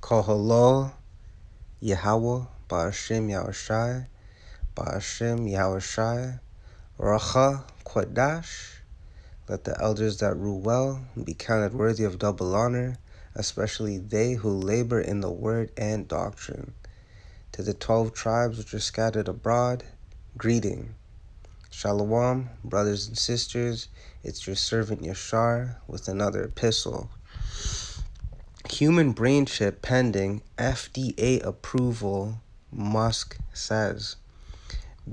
Koholo, Yahweh, Ba'ashem Yahushai, Ba'ashem Yahushai, Racha, Quadash. Let the elders that rule well be counted worthy of double honor, especially they who labor in the word and doctrine. To the 12 tribes which are scattered abroad, greeting. Shalom, brothers and sisters, it's your servant Yashar with another epistle. Human brain chip pending FDA approval, Musk says.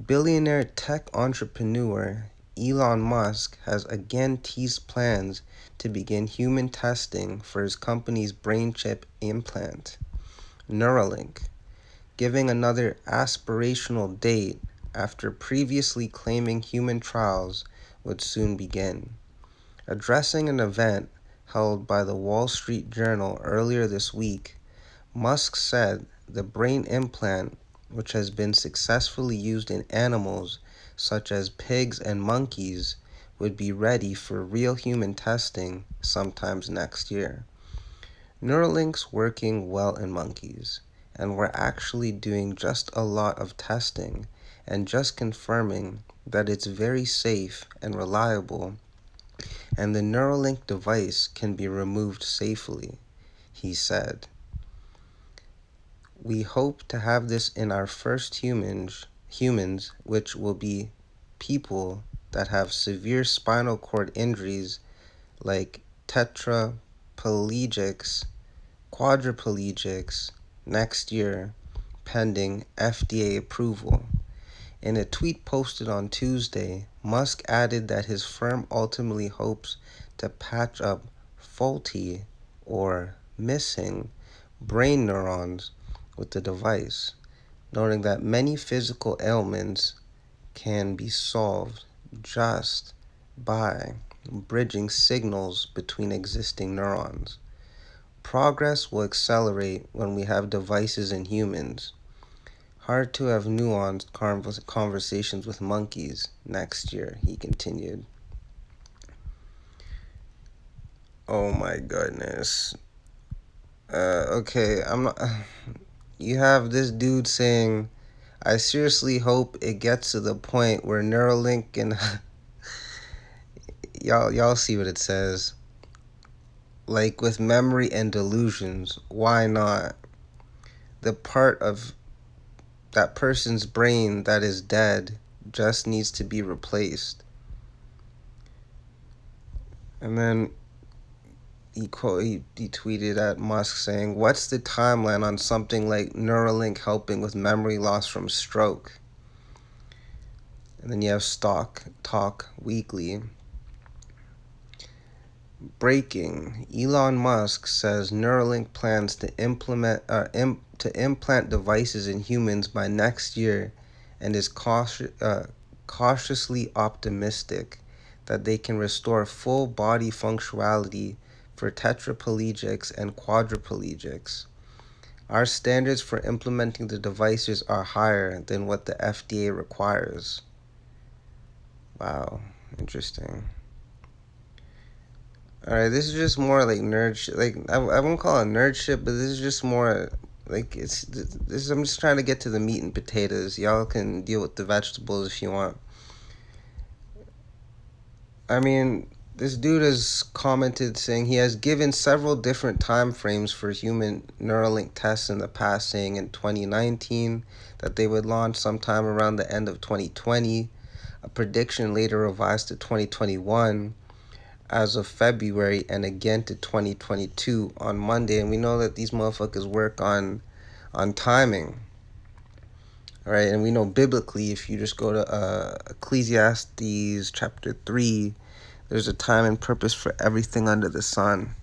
Billionaire tech entrepreneur Elon Musk has again teased plans to begin human testing for his company's brain chip implant, Neuralink, giving another aspirational date after previously claiming human trials would soon begin. Addressing an event held by the Wall Street Journal earlier this week, Musk said the brain implant, which has been successfully used in animals such as pigs and monkeys, would be ready for real human testing sometimes next year. Neuralink's working well in monkeys, and we're actually doing just a lot of testing and just confirming that it's very safe and reliable, and the Neuralink device can be removed safely, he said. We hope to have this in our first humans, which will be people that have severe spinal cord injuries like tetraplegics, quadriplegics, next year, pending FDA approval. In a tweet posted on Tuesday, Musk added that his firm ultimately hopes to patch up faulty or missing brain neurons with the device, noting that many physical ailments can be solved just by bridging signals between existing neurons. Progress will accelerate when we have devices in humans. Hard to have nuanced conversations with monkeys next year, he continued. Oh my goodness. Okay, I'm not. You have this dude saying, I seriously hope it gets to the point where Neuralink and y'all see what it says. Like with memory and delusions, why not? The part of that person's brain that is dead just needs to be replaced. And then he tweeted at Musk saying, what's the timeline on something like Neuralink helping with memory loss from stroke? And then you have Stock Talk Weekly. Breaking. Elon Musk says Neuralink plans to implant devices in humans by next year and is cautiously optimistic that they can restore full body functionality for tetraplegics and quadriplegics. Our standards for implementing the devices are higher than what the FDA requires. Wow, interesting. Alright, this is just more like nerd shit. Like, I won't call it nerd shit, but this is just more like I'm just trying to get to the meat and potatoes. Y'all can deal with the vegetables if you want. I mean, this dude has commented saying he has given several different time frames for human Neuralink tests in the past, saying in 2019 that they would launch sometime around the end of 2020, a prediction later revised to 2021 as of February, and again to 2022 on Monday. And we know that these motherfuckers work on timing. All right, and we know biblically, if you just go to Ecclesiastes chapter 3, there's a time and purpose for everything under the sun.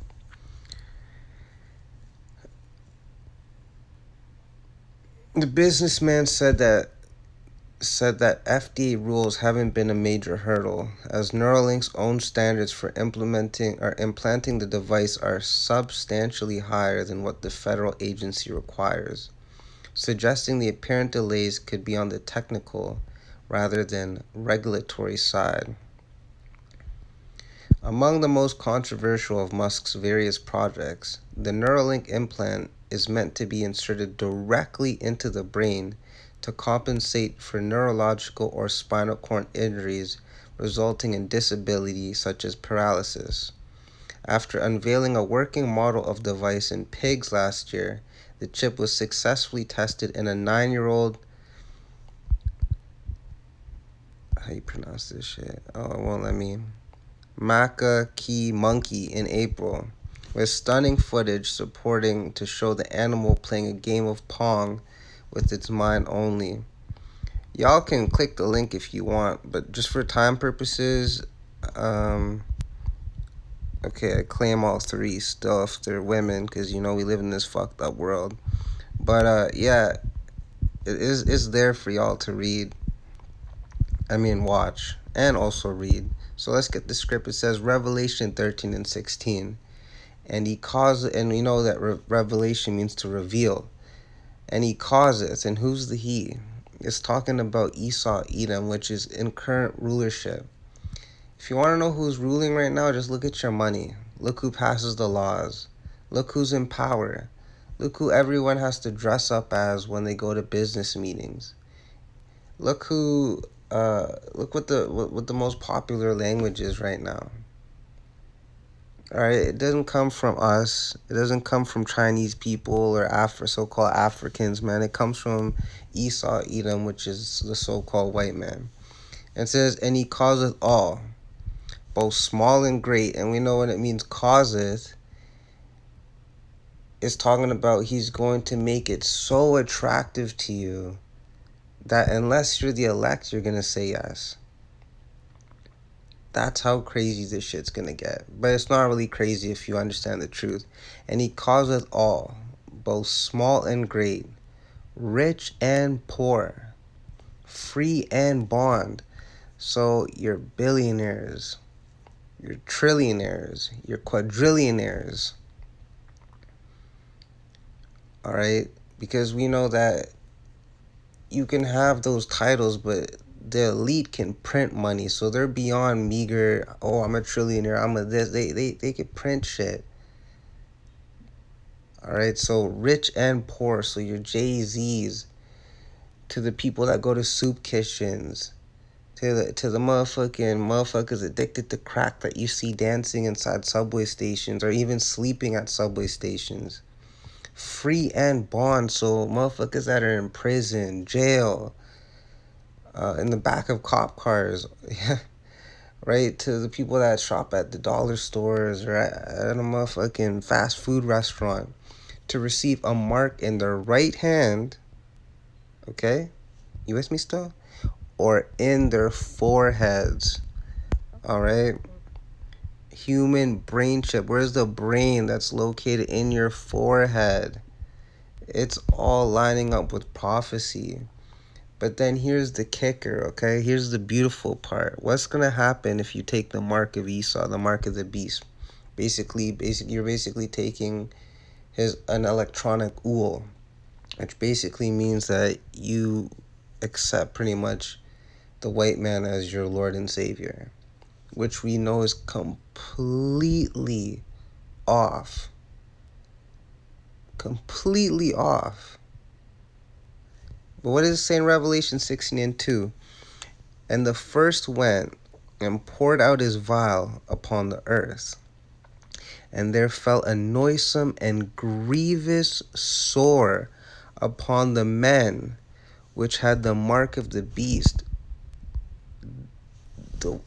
The businessman said that FDA rules haven't been a major hurdle, as Neuralink's own standards for implanting the device are substantially higher than what the federal agency requires, suggesting the apparent delays could be on the technical rather than regulatory side. Among the most controversial of Musk's various projects, the Neuralink implant is meant to be inserted directly into the brain to compensate for neurological or spinal cord injuries resulting in disability such as paralysis. After unveiling a working model of the device in pigs last year, the chip was successfully tested in a 9-year-old. How you pronounce this shit? Oh, it won't let me. Macaque monkey in April, with stunning footage supporting to show the animal playing a game of Pong with its mind only. Y'all can click the link if you want, but just for time purposes, okay, I claim all three still if they're women, because we live in this fucked up world. But yeah, it's there for y'all to read. I mean, watch and also read. So let's get the script. It says Revelation 13 and 16. And he causeth, and we know that revelation means to reveal. And he causeth, and who's the he? It's talking about Esau, Edom, which is in current rulership. If you want to know who's ruling right now, just look at your money. Look who passes the laws. Look who's in power. Look who everyone has to dress up as when they go to business meetings. Look who, look what the most popular language is right now. All right, it doesn't come from us. It doesn't come from Chinese people or so-called Africans, man. It comes from Esau, Edom, which is the so-called white man. And it says, and he causeth all, both small and great. And we know when it means causeth, it's talking about he's going to make it so attractive to you that unless you're the elect, you're going to say yes. That's how crazy this shit's gonna get. But it's not really crazy if you understand the truth. And he causeth all, both small and great, rich and poor, free and bond. So your billionaires, your trillionaires, your quadrillionaires. All right? Because we know that you can have those titles, but the elite can print money, so they're beyond meager. Oh, I'm a trillionaire. I'm a this. They can print shit. All right, so rich and poor. So your Jay-Z's, to the people that go to soup kitchens, to the motherfuckers addicted to crack that you see dancing inside subway stations or even sleeping at subway stations. Free and bond. So motherfuckers that are in prison, jail, in the back of cop cars, right? To the people that shop at the dollar stores or at a motherfucking fast food restaurant, to receive a mark in their right hand, okay? You with me still? Or in their foreheads, all right? Human brain chip. Where's the brain that's located in your forehead? It's all lining up with prophecy. But then here's the kicker, okay? Here's the beautiful part. What's going to happen if you take the mark of Esau, the mark of the beast? Basically, you're basically taking an electronic ool, which basically means that you accept pretty much the white man as your Lord and Savior, which we know is completely off. Completely off. But what does it say in Revelation 16 and 2? And the first went and poured out his vial upon the earth, and there fell a noisome and grievous sore upon the men which had the mark of the beast.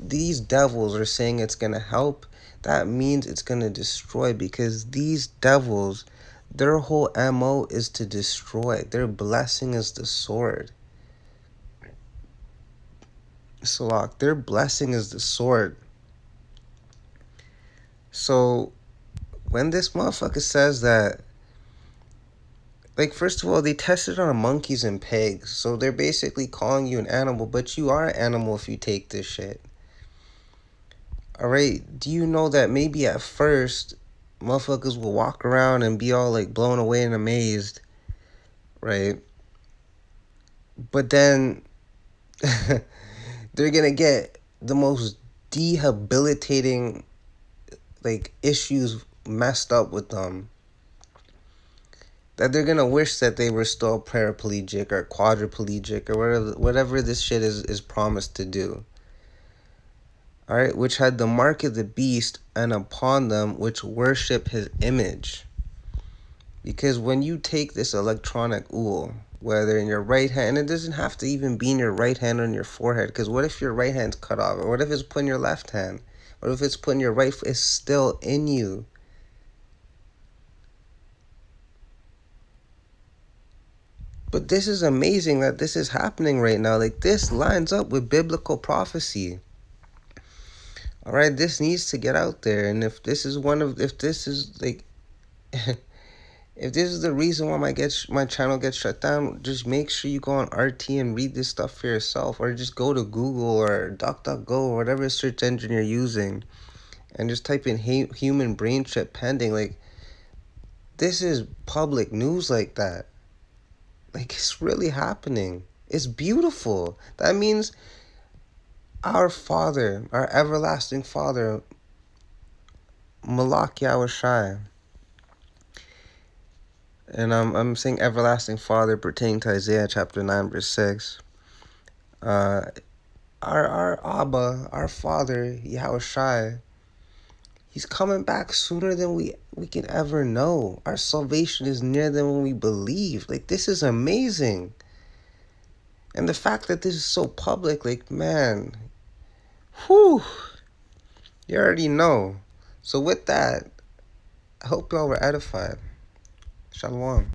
These devils are saying it's going to help. That means it's going to destroy, because these devils, their whole MO is to destroy. Their blessing is the sword. Salak, their blessing is the sword. So when this motherfucker says that, like, first of all, they tested on monkeys and pigs, so they're basically calling you an animal, but you are an animal if you take this shit. Alright, do you know that maybe at first, motherfuckers will walk around and be all, like, blown away and amazed, right? But then, they're gonna get the most debilitating like issues messed up with them, that they're gonna wish that they were still paraplegic or quadriplegic or whatever this shit is promised to do. Alright, which had the mark of the beast, and upon them which worship his image. Because when you take this electronic ool, whether in your right hand, and it doesn't have to even be in your right hand on your forehead, because what if your right hand's cut off? Or what if it's put in your left hand? What if it's put in your right foot? It's still in you. But this is amazing that this is happening right now. Like, this lines up with biblical prophecy. All right, this needs to get out there. And if this is if this is like, if this is the reason why my channel gets shut down, just make sure you go on RT and read this stuff for yourself, or just go to Google or DuckDuckGo or whatever search engine you're using, and just type in human brain chip pending. Like, this is public news like that. Like, it's really happening. It's beautiful. That means our Father, our everlasting Father, Malak Yahushai, and I'm saying everlasting Father pertaining to Isaiah chapter 9 verse 6. Our Abba, our Father, Yahushai, he's coming back sooner than we can ever know. Our salvation is nearer than when we believe. Like, this is amazing. And the fact that this is so public, like, man, whew, you already know. So with that, I hope y'all were edified. Shalom.